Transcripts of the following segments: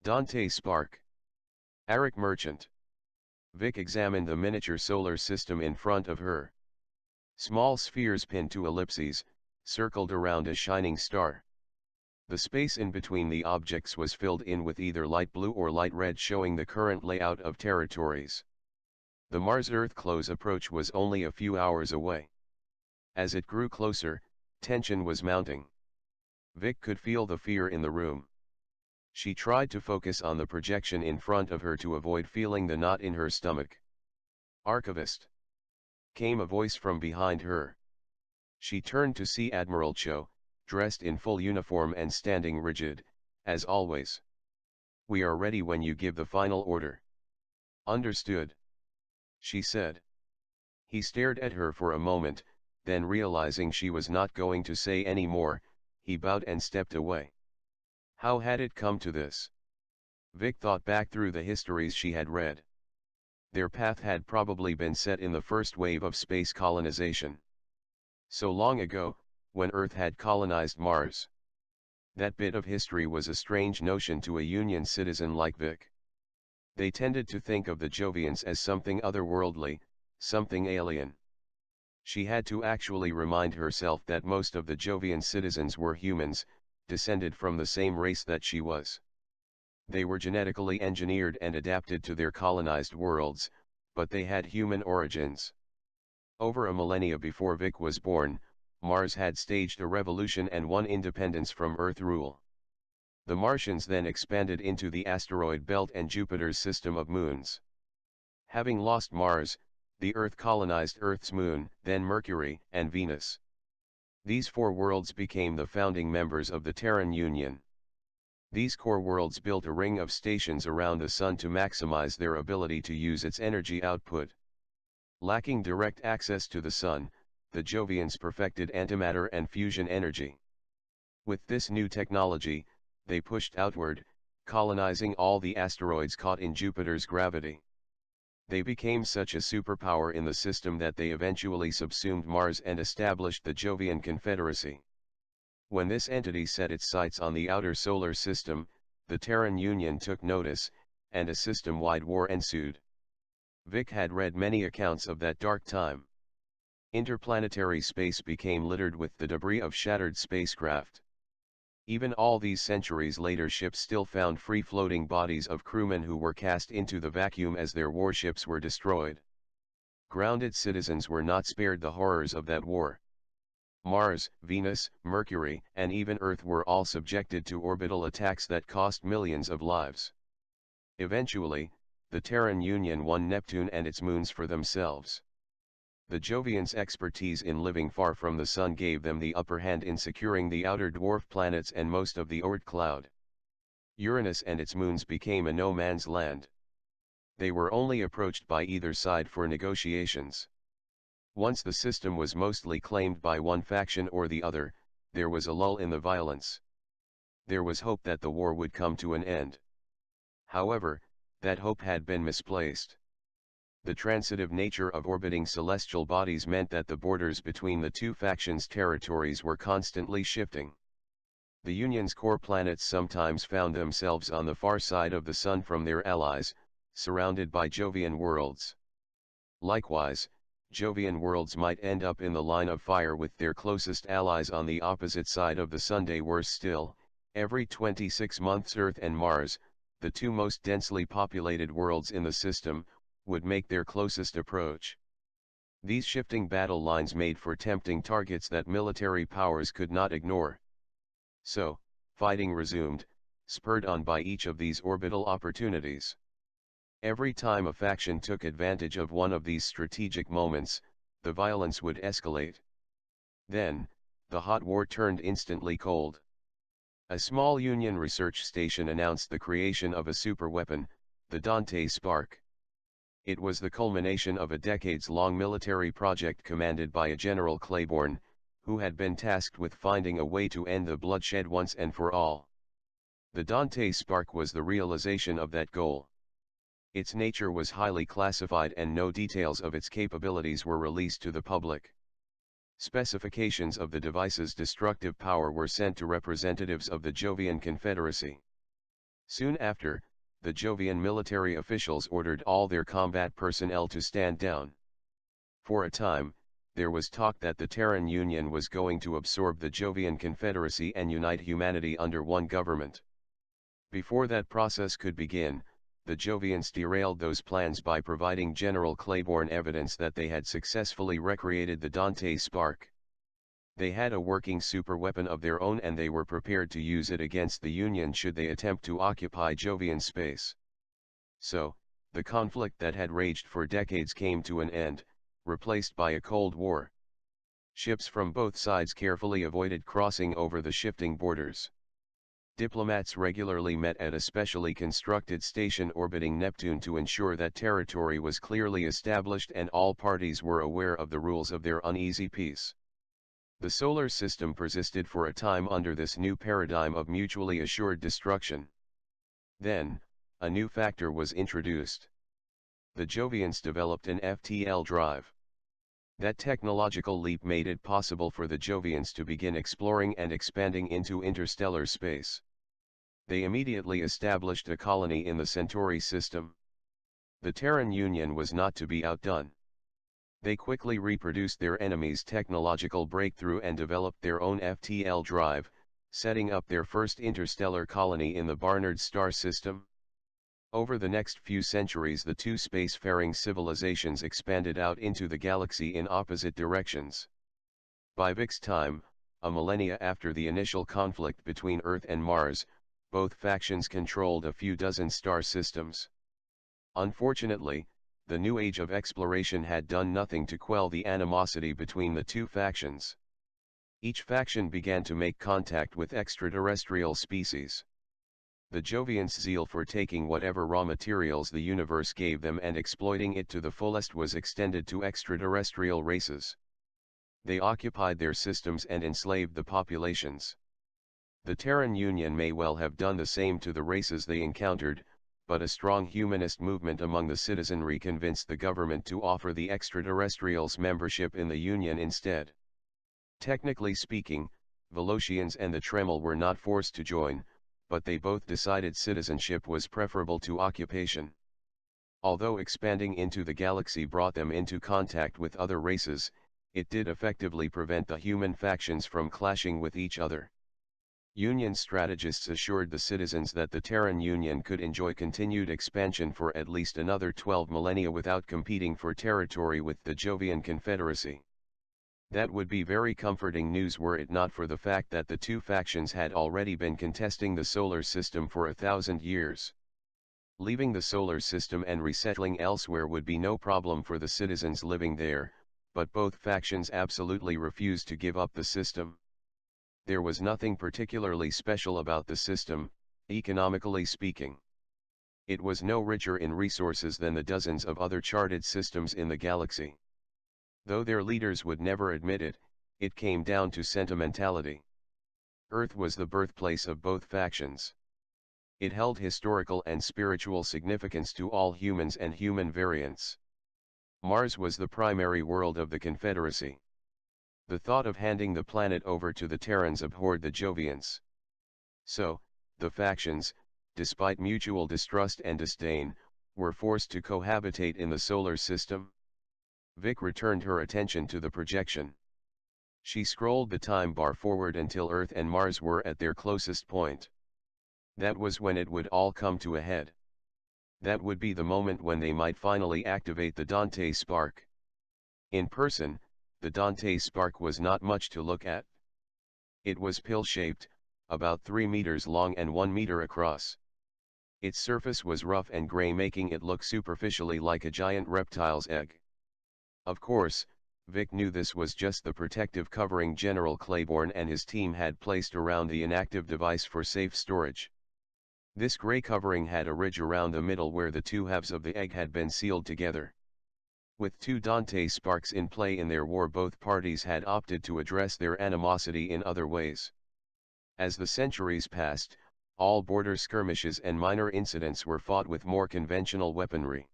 Dante Spark. Aric Merchant. Vic examined the miniature solar system in front of her. Small spheres pinned to ellipses, circled around a shining star. The space in between the objects was filled in with either light blue or light red, showing the current layout of territories. The Mars-Earth close approach was only a few hours away. As it grew closer, tension was mounting. Vic could feel the fear in the room. She tried to focus on the projection in front of her to avoid feeling the knot in her stomach. "Archivist," came a voice from behind her. She turned to see Admiral Cho, dressed in full uniform and standing rigid, as always. "We are ready when you give the final order." "Understood," she said. He stared at her for a moment, then realizing she was not going to say any more, he bowed and stepped away. How had it come to this? Vic thought back through the histories she had read. Their path had probably been set in the first wave of space colonization. So long ago, when Earth had colonized Mars. That bit of history was a strange notion to a Union citizen like Vic. They tended to think of the Jovians as something otherworldly, something alien. She had to actually remind herself that most of the Jovian citizens were humans, descended from the same race that she was. They were genetically engineered and adapted to their colonized worlds, but they had human origins. Over a millennia before Vic was born, Mars had staged a revolution and won independence from Earth rule. The Martians then expanded into the asteroid belt and Jupiter's system of moons. Having lost Mars, the Earth colonized Earth's moon, then Mercury and Venus. These four worlds became the founding members of the Terran Union. These core worlds built a ring of stations around the Sun to maximize their ability to use its energy output. Lacking direct access to the Sun, the Jovians perfected antimatter and fusion energy. With this new technology, they pushed outward, colonizing all the asteroids caught in Jupiter's gravity. They became such a superpower in the system that they eventually subsumed Mars and established the Jovian Confederacy. When this entity set its sights on the outer solar system, the Terran Union took notice, and a system-wide war ensued. Vic had read many accounts of that dark time. Interplanetary space became littered with the debris of shattered spacecraft. Even all these centuries later, ships still found free-floating bodies of crewmen who were cast into the vacuum as their warships were destroyed. Grounded citizens were not spared the horrors of that war. Mars, Venus, Mercury, and even Earth were all subjected to orbital attacks that cost millions of lives. Eventually, the Terran Union won Neptune and its moons for themselves. The Jovians' expertise in living far from the Sun gave them the upper hand in securing the outer dwarf planets and most of the Oort cloud. Uranus and its moons became a no-man's land. They were only approached by either side for negotiations. Once the system was mostly claimed by one faction or the other, there was a lull in the violence. There was hope that the war would come to an end. However, that hope had been misplaced. The transitive nature of orbiting celestial bodies meant that the borders between the two factions' territories were constantly shifting. The Union's core planets sometimes found themselves on the far side of the Sun from their allies, surrounded by Jovian worlds. Likewise, Jovian worlds might end up in the line of fire with their closest allies on the opposite side of the Sun. Worse still, every 26 months Earth and Mars, the two most densely populated worlds in the system, would make their closest approach. These shifting battle lines made for tempting targets that military powers could not ignore. So, fighting resumed, spurred on by each of these orbital opportunities. Every time a faction took advantage of one of these strategic moments, the violence would escalate. Then, the hot war turned instantly cold. A small Union research station announced the creation of a superweapon, the Dante Spark. It was the culmination of a decades-long military project commanded by a General Claiborne, who had been tasked with finding a way to end the bloodshed once and for all. The Dante Spark was the realization of that goal. Its nature was highly classified and no details of its capabilities were released to the public. Specifications of the device's destructive power were sent to representatives of the Jovian Confederacy. Soon after, the Jovian military officials ordered all their combat personnel to stand down. For a time, there was talk that the Terran Union was going to absorb the Jovian Confederacy and unite humanity under one government. Before that process could begin, the Jovians derailed those plans by providing General Claiborne evidence that they had successfully recreated the Dante spark. They had a working superweapon of their own and they were prepared to use it against the Union should they attempt to occupy Jovian space. So, the conflict that had raged for decades came to an end, replaced by a Cold War. Ships from both sides carefully avoided crossing over the shifting borders. Diplomats regularly met at a specially constructed station orbiting Neptune to ensure that territory was clearly established and all parties were aware of the rules of their uneasy peace. The solar system persisted for a time under this new paradigm of mutually assured destruction. Then, a new factor was introduced. The Jovians developed an FTL drive. That technological leap made it possible for the Jovians to begin exploring and expanding into interstellar space. They immediately established a colony in the Centauri system. The Terran Union was not to be outdone. They quickly reproduced their enemy's technological breakthrough and developed their own FTL drive, setting up their first interstellar colony in the Barnard star system. Over the next few centuries the two spacefaring civilizations expanded out into the galaxy in opposite directions. By Vic's time, a millennia after the initial conflict between Earth and Mars, both factions controlled a few dozen star systems. Unfortunately, the new age of exploration had done nothing to quell the animosity between the two factions. Each faction began to make contact with extraterrestrial species. The Jovians' zeal for taking whatever raw materials the universe gave them and exploiting it to the fullest was extended to extraterrestrial races. They occupied their systems and enslaved the populations. The Terran Union may well have done the same to the races they encountered, but a strong humanist movement among the citizenry convinced the government to offer the extraterrestrials membership in the Union instead. Technically speaking, Velocians and the Tremel were not forced to join, but they both decided citizenship was preferable to occupation. Although expanding into the galaxy brought them into contact with other races, it did effectively prevent the human factions from clashing with each other. Union strategists assured the citizens that the Terran Union could enjoy continued expansion for at least another 12 millennia without competing for territory with the Jovian Confederacy. That would be very comforting news were it not for the fact that the two factions had already been contesting the solar system for 1,000 years. Leaving the solar system and resettling elsewhere would be no problem for the citizens living there, but both factions absolutely refused to give up the system. There was nothing particularly special about the system, economically speaking. It was no richer in resources than the dozens of other charted systems in the galaxy. Though their leaders would never admit it, it came down to sentimentality. Earth was the birthplace of both factions. It held historical and spiritual significance to all humans and human variants. Mars was the primary world of the Confederacy. The thought of handing the planet over to the Terrans abhorred the Jovians. So, the factions, despite mutual distrust and disdain, were forced to cohabitate in the solar system. Vic returned her attention to the projection. She scrolled the time bar forward until Earth and Mars were at their closest point. That was when it would all come to a head. That would be the moment when they might finally activate the Dante spark. In person, the Dante spark was not much to look at. It was pill-shaped, about 3 meters long and 1 meter across. Its surface was rough and gray, making it look superficially like a giant reptile's egg. Of course, Vic knew this was just the protective covering General Claiborne and his team had placed around the inactive device for safe storage. This gray covering had a ridge around the middle where the two halves of the egg had been sealed together. With two Dante sparks in play in their war, both parties had opted to address their animosity in other ways. As the centuries passed, all border skirmishes and minor incidents were fought with more conventional weaponry.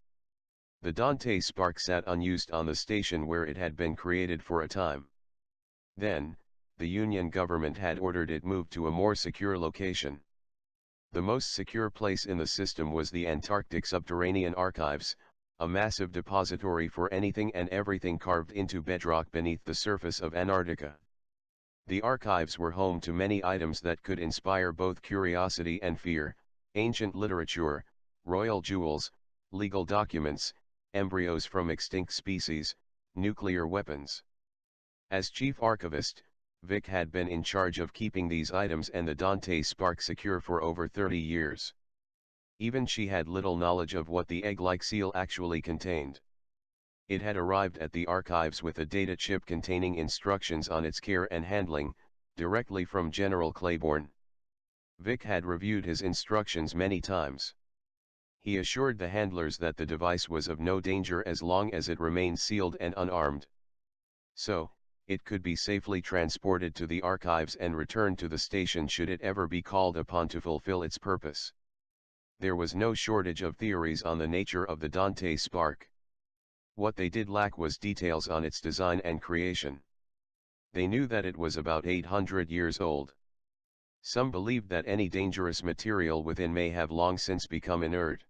The Dante spark sat unused on the station where it had been created for a time. Then, the Union government had ordered it moved to a more secure location. The most secure place in the system was the Antarctic Subterranean Archives, a massive depository for anything and everything carved into bedrock beneath the surface of Antarctica. The archives were home to many items that could inspire both curiosity and fear: ancient literature, royal jewels, legal documents, embryos from extinct species, nuclear weapons. As chief archivist, Vic had been in charge of keeping these items and the Dante spark secure for over 30 years. Even she had little knowledge of what the egg-like seal actually contained. It had arrived at the archives with a data chip containing instructions on its care and handling, directly from General Claiborne. Vic had reviewed his instructions many times. He assured the handlers that the device was of no danger as long as it remained sealed and unarmed. So, it could be safely transported to the archives and returned to the station should it ever be called upon to fulfill its purpose. There was no shortage of theories on the nature of the Dante spark. What they did lack was details on its design and creation. They knew that it was about 800 years old. Some believed that any dangerous material within may have long since become inert.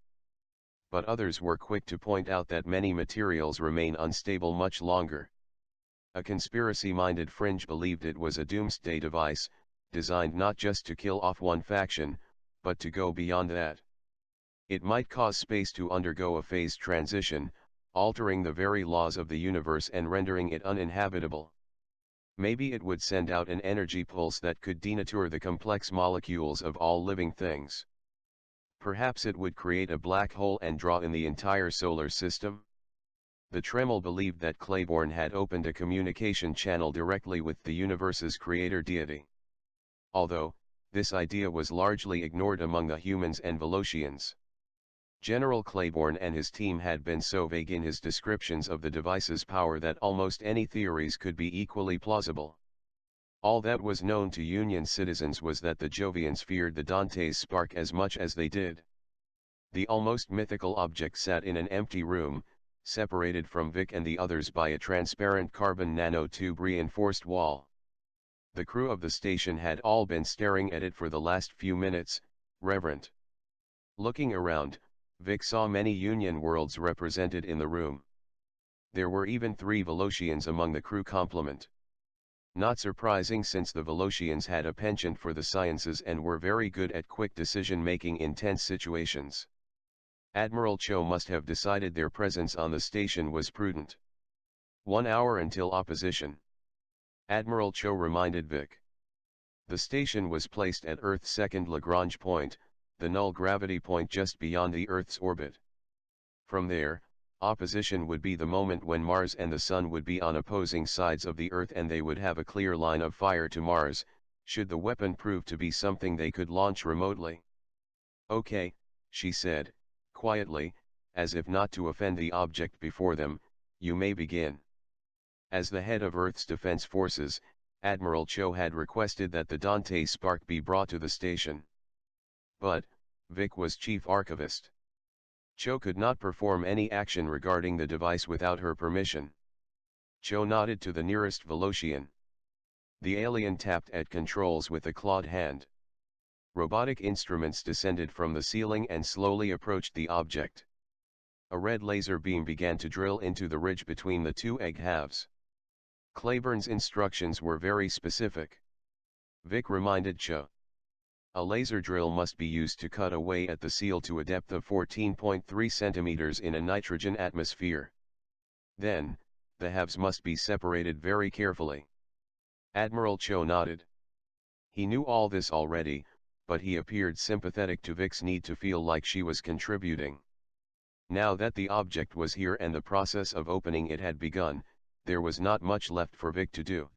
But others were quick to point out that many materials remain unstable much longer. A conspiracy-minded fringe believed it was a doomsday device, designed not just to kill off one faction, but to go beyond that. It might cause space to undergo a phase transition, altering the very laws of the universe and rendering it uninhabitable. Maybe it would send out an energy pulse that could denature the complex molecules of all living things. Perhaps it would create a black hole and draw in the entire solar system. The Tremel believed that Claiborne had opened a communication channel directly with the universe's creator deity. Although, this idea was largely ignored among the humans and Velocians. General Claiborne and his team had been so vague in his descriptions of the device's power that almost any theories could be equally plausible. All that was known to Union citizens was that the Jovians feared the Dante's spark as much as they did. The almost mythical object sat in an empty room, separated from Vic and the others by a transparent carbon nanotube reinforced wall. The crew of the station had all been staring at it for the last few minutes, reverent. Looking around, Vic saw many Union worlds represented in the room. There were even 3 Velocians among the crew complement. Not surprising, since the Velocians had a penchant for the sciences and were very good at quick decision-making in tense situations. Admiral Cho must have decided their presence on the station was prudent. 1 hour until opposition. Admiral Cho reminded Vic. The station was placed at Earth's second Lagrange point, the null gravity point just beyond the Earth's orbit. From there, opposition would be the moment when Mars and the Sun would be on opposing sides of the Earth, and they would have a clear line of fire to Mars, should the weapon prove to be something they could launch remotely. "Okay," she said, quietly, as if not to offend the object before them, "you may begin." As the head of Earth's defense forces, Admiral Cho had requested that the Dante spark be brought to the station. But, Vic was chief archivist. Cho could not perform any action regarding the device without her permission. Cho nodded to the nearest Velocian. The alien tapped at controls with a clawed hand. Robotic instruments descended from the ceiling and slowly approached the object. A red laser beam began to drill into the ridge between the 2 egg halves. Claiborne's instructions were very specific. Vic reminded Cho. A laser drill must be used to cut away at the seal to a depth of 14.3 centimeters in a nitrogen atmosphere. Then, the halves must be separated very carefully. Admiral Cho nodded. He knew all this already, but he appeared sympathetic to Vic's need to feel like she was contributing. Now that the object was here and the process of opening it had begun, there was not much left for Vic to do.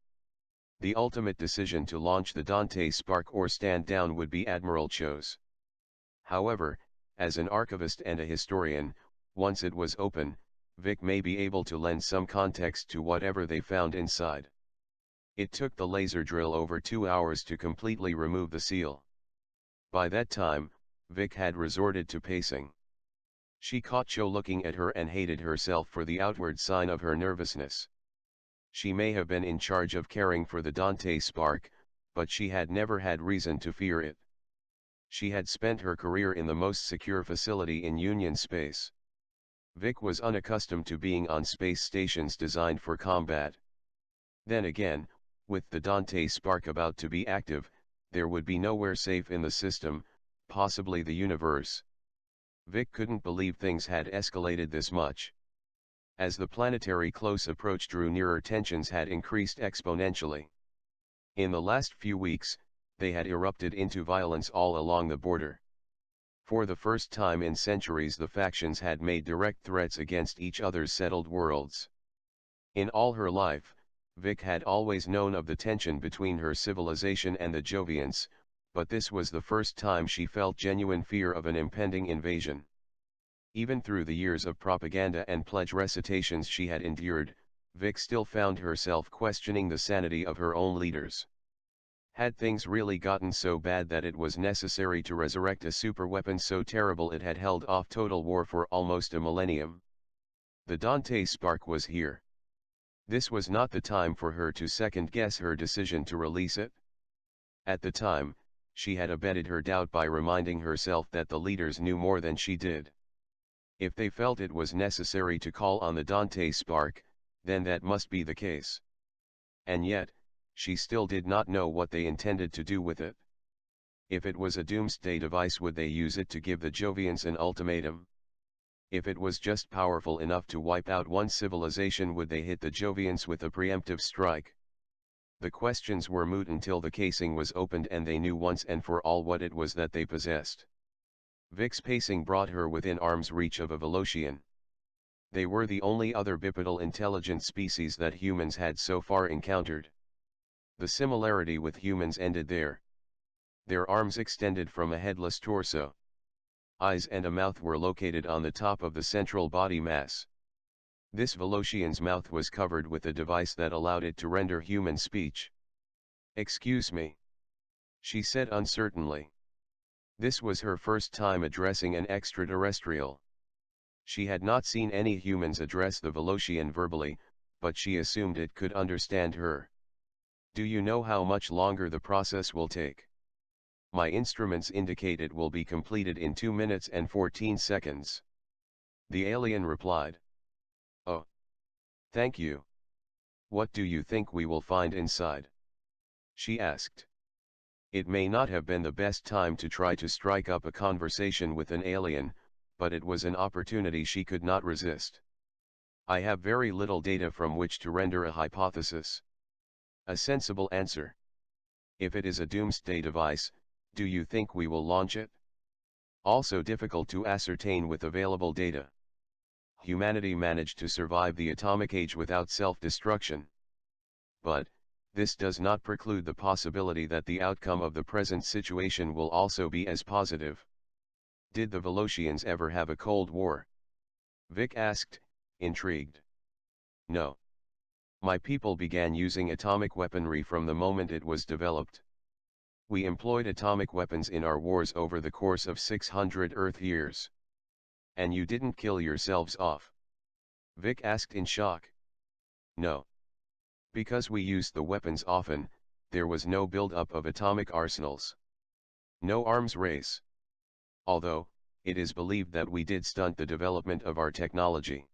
The ultimate decision to launch the Dante spark or stand down would be Admiral Cho's. However, as an archivist and a historian, once it was open, Vic may be able to lend some context to whatever they found inside. It took the laser drill over 2 hours to completely remove the seal. By that time, Vic had resorted to pacing. She caught Cho looking at her and hated herself for the outward sign of her nervousness. She may have been in charge of caring for the Dante spark, but she had never had reason to fear it. She had spent her career in the most secure facility in Union space. Vic was unaccustomed to being on space stations designed for combat. Then again, with the Dante spark about to be active, there would be nowhere safe in the system, possibly the universe. Vic couldn't believe things had escalated this much. As the planetary close approach drew nearer, tensions had increased exponentially. In the last few weeks, they had erupted into violence all along the border. For the first time in centuries, the factions had made direct threats against each other's settled worlds. In all her life, Vic had always known of the tension between her civilization and the Jovians, but this was the first time she felt genuine fear of an impending invasion. Even through the years of propaganda and pledge recitations she had endured, Vic still found herself questioning the sanity of her own leaders. Had things really gotten so bad that it was necessary to resurrect a superweapon so terrible it had held off total war for almost a millennium? The Dante spark was here. This was not the time for her to second-guess her decision to release it. At the time, she had abetted her doubt by reminding herself that the leaders knew more than she did. If they felt it was necessary to call on the Dante spark, then that must be the case. And yet, she still did not know what they intended to do with it. If it was a doomsday device, would they use it to give the Jovians an ultimatum? If it was just powerful enough to wipe out one civilization, would they hit the Jovians with a preemptive strike? The questions were moot until the casing was opened and they knew once and for all what it was that they possessed. Vic's pacing brought her within arm's reach of a Velocian. They were the only other bipedal intelligent species that humans had so far encountered. The similarity with humans ended there. Their arms extended from a headless torso. Eyes and a mouth were located on the top of the central body mass. This Velocian's mouth was covered with a device that allowed it to render human speech. "Excuse me," she said uncertainly. This was her first time addressing an extraterrestrial. She had not seen any humans address the Velocian verbally, but she assumed it could understand her. "Do you know how much longer the process will take?" "My instruments indicate it will be completed in 2 minutes and 14 seconds. The alien replied. "Oh. Thank you. What do you think we will find inside?" she asked. It may not have been the best time to try to strike up a conversation with an alien, but it was an opportunity she could not resist. "I have very little data from which to render a hypothesis." A sensible answer. "If it is a doomsday device, do you think we will launch it?" Also difficult to ascertain with available data. Humanity managed to survive the atomic age without self-destruction. But, this does not preclude the possibility that the outcome of the present situation will also be as positive. Did the Velocians ever have a Cold War? Vic asked, intrigued. No. My people began using atomic weaponry from the moment it was developed. We employed atomic weapons in our wars over the course of 600 Earth years. And you didn't kill yourselves off? Vic asked in shock. No. Because we used the weapons often, there was no build-up of atomic arsenals. No arms race. Although, it is believed that we did stunt the development of our technology.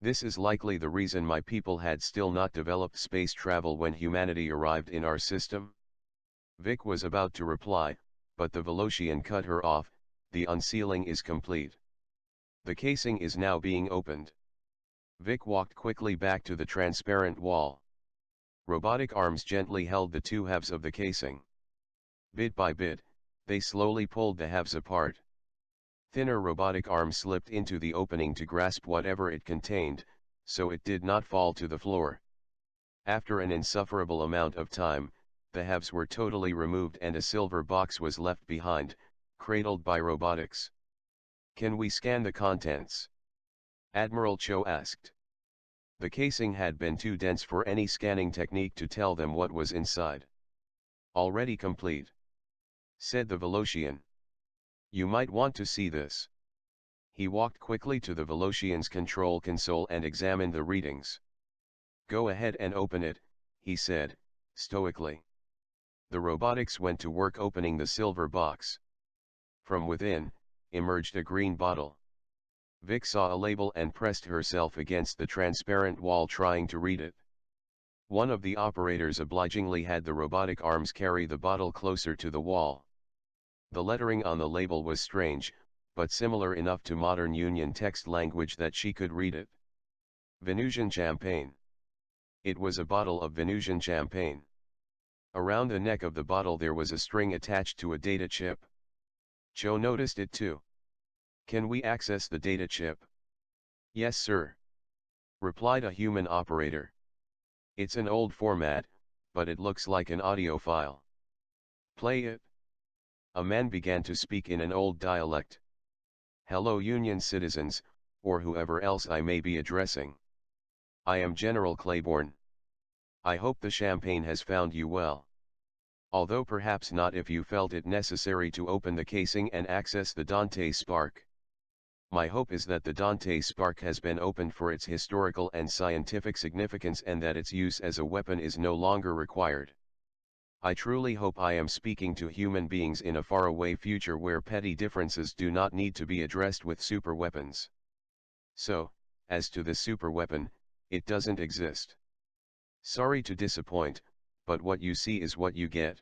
This is likely the reason my people had still not developed space travel when humanity arrived in our system. Vic was about to reply, but the Velocian cut her off. "The unsealing is complete. The casing is now being opened." Vic walked quickly back to the transparent wall. Robotic arms gently held the two halves of the casing. Bit by bit, they slowly pulled the halves apart. Thinner robotic arms slipped into the opening to grasp whatever it contained, so it did not fall to the floor. After an insufferable amount of time, the halves were totally removed and a silver box was left behind, cradled by robotics. "Can we scan the contents?" Admiral Cho asked. The casing had been too dense for any scanning technique to tell them what was inside. "Already complete," said the Velocian. "You might want to see this." He walked quickly to the Velocian's control console and examined the readings. "Go ahead and open it," he said, stoically. The robotics went to work opening the silver box. From within, emerged a green bottle. Vic saw a label and pressed herself against the transparent wall trying to read it. One of the operators obligingly had the robotic arms carry the bottle closer to the wall. The lettering on the label was strange, but similar enough to modern Union text language that she could read it. Venusian champagne. It was a bottle of Venusian champagne. Around the neck of the bottle there was a string attached to a data chip. Joe noticed it too. "Can we access the data chip?" "Yes, sir," replied a human operator. "It's an old format, but it looks like an audio file." "Play it." A man began to speak in an old dialect. "Hello, Union citizens, or whoever else I may be addressing. I am General Claiborne. I hope the champagne has found you well. Although perhaps not if you felt it necessary to open the casing and access the Dante Spark. My hope is that the Dante Spark has been opened for its historical and scientific significance and that its use as a weapon is no longer required. I truly hope I am speaking to human beings in a faraway future where petty differences do not need to be addressed with superweapons. So, as to this superweapon, it doesn't exist. Sorry to disappoint, but what you see is what you get.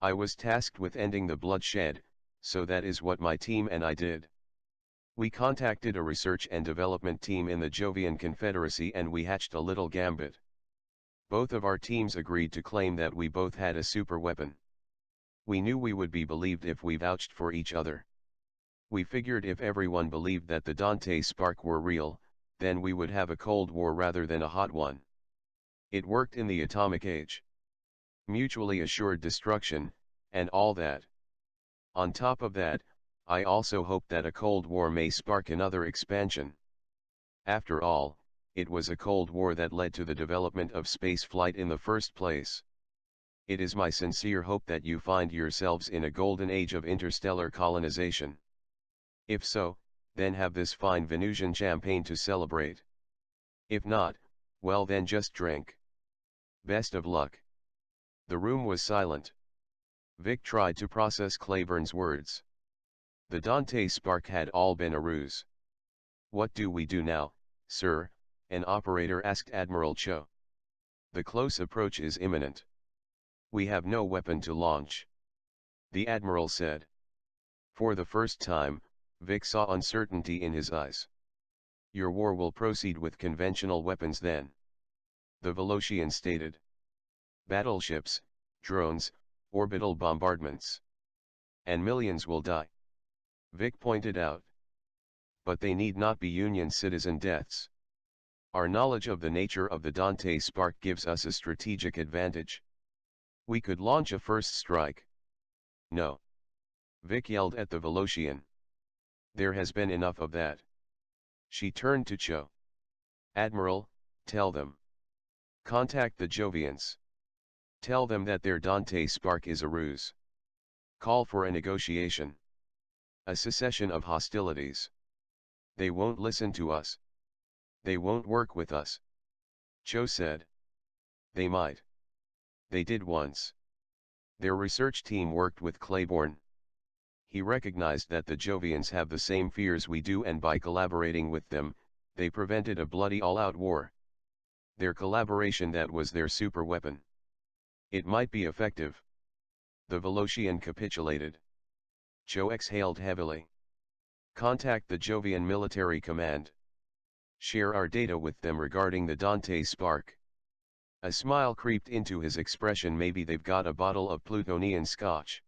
I was tasked with ending the bloodshed, so that is what my team and I did. We contacted a research and development team in the Jovian Confederacy and we hatched a little gambit. Both of our teams agreed to claim that we both had a superweapon. We knew we would be believed if we vouched for each other. We figured if everyone believed that the Dante Spark were real, then we would have a Cold War rather than a hot one. It worked in the atomic age. Mutually assured destruction, and all that. On top of that, I also hope that a Cold War may spark another expansion. After all, it was a Cold War that led to the development of spaceflight in the first place. It is my sincere hope that you find yourselves in a golden age of interstellar colonization. If so, then have this fine Venusian champagne to celebrate. If not, well then just drink. Best of luck. The room was silent. Vic tried to process Claiborne's words. The Dante Spark had all been a ruse. "What do we do now, sir?" an operator asked Admiral Cho. "The close approach is imminent. We have no weapon to launch," the Admiral said. For the first time, Vic saw uncertainty in his eyes. "Your war will proceed with conventional weapons then," the Velocian stated. "Battleships, drones, orbital bombardments. And millions will die," Vic pointed out. "But they need not be Union citizen deaths. Our knowledge of the nature of the Dante Spark gives us a strategic advantage. We could launch a first strike." "No," Vic yelled at the Velocian. "There has been enough of that." She turned to Cho. "Admiral, tell them. Contact the Jovians. Tell them that their Dante Spark is a ruse. Call for a negotiation. A cessation of hostilities. They won't listen to us. They won't work with us." Cho said. "They might. They did once. Their research team worked with Claiborne. He recognized that the Jovians have the same fears we do and by collaborating with them, they prevented a bloody all-out war. Their collaboration that was their superweapon. It might be effective." The Velocian capitulated. Cho exhaled heavily. "Contact the Jovian Military Command. Share our data with them regarding the Dante Spark." A smile creeped into his expression. "Maybe they've got a bottle of Plutonian scotch.